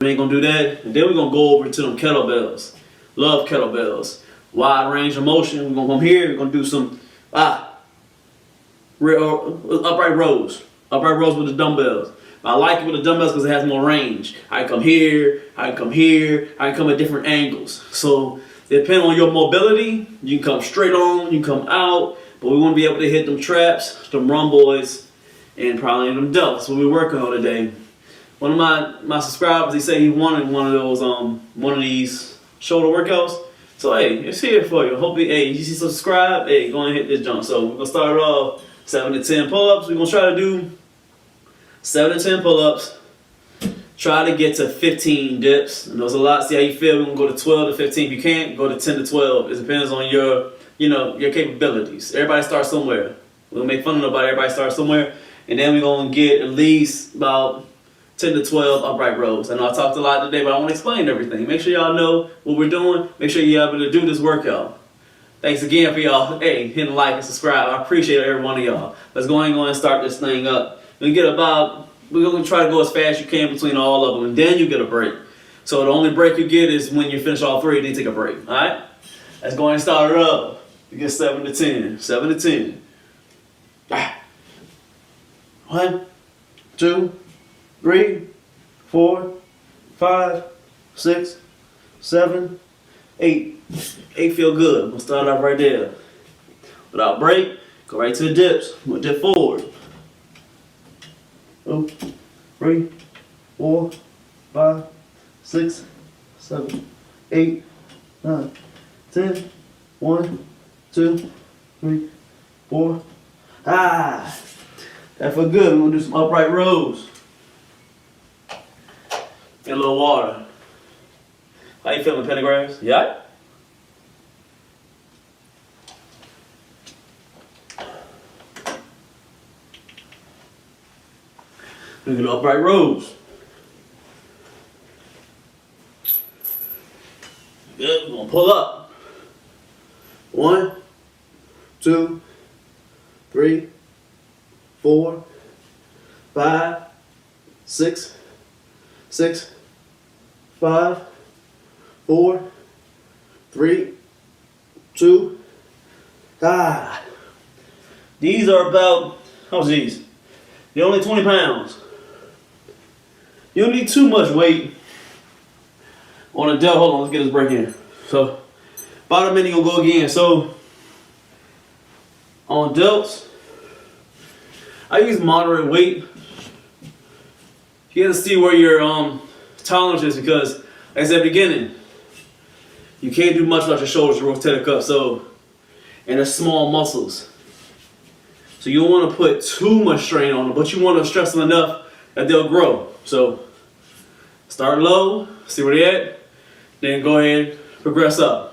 We ain't gonna do that. And then we're gonna go over to them kettlebells. Love kettlebells. Wide range of motion. We're gonna come here, we're gonna do some upright rows. Upright rows with the dumbbells. I like it with the dumbbells because it has more range. I can come here, I can come here, I can come at different angles. So depending on your mobility, you can come straight on, you can come out, but we want to be able to hit them traps, them rhomboids, and probably them delts. That's what we're working on today. One of my subscribers, he said he wanted one of those one of these shoulder workouts. So hey, it's here for you. Hope you see subscribe. Hey, go and hit this jump. So we're gonna start off 7 to 10 pull-ups. We're gonna try to do 7 to 10 pull-ups. Try to get to 15 dips. And there's a lot. See how you feel. We're gonna go to 12 to 15. If you can't, go to 10 to 12. It depends on your capabilities. Everybody starts somewhere. We don't make fun of nobody. Everybody starts somewhere. And then we're gonna get at least about 10 to 12 upright rows. I know I talked a lot today, but I want to explain everything. Make sure y'all know what we're doing. Make sure you're able to do this workout. Thanks again for y'all, hitting like and subscribe. I appreciate every one of y'all. Let's go ahead and start this thing up. We're going to try to go as fast as you can between all of them, and then you get a break. So the only break you get is when you finish all 3, then you take a break. All right? Let's go ahead and start it up. You get 7 to 10. 7 to 10. 1, 2, 3, 4, 5, 6, 7, 8. 8 feel good. We'll start off right there. Without break, go right to the dips. We'll dip forward. 2, 3, 4, 5, 6, 7, 8, 9, 10. 1, 2, 3, 4. That feel good. We're gonna do some upright rows. Get a little water. How you feeling, pentagrams? Yeah? We're gonna do upright rows. Good. We're gonna pull up. 1, 2, 3, 4, 5, 6, 5, 4, 3, 2. These are about, how's these? They're only 20 pounds. You don't need too much weight on a delt. Hold on, let's get this break in. So, about a minute, you'll go again. So, on delts, I use moderate weight. You gotta see where your tolerance is, because, like I said at the beginning, you can't do much without your shoulders rotated up. So, and they're small muscles. So you don't want to put too much strain on them, but you want to stress them enough that they'll grow. So start low, see where they at, then go ahead, progress up.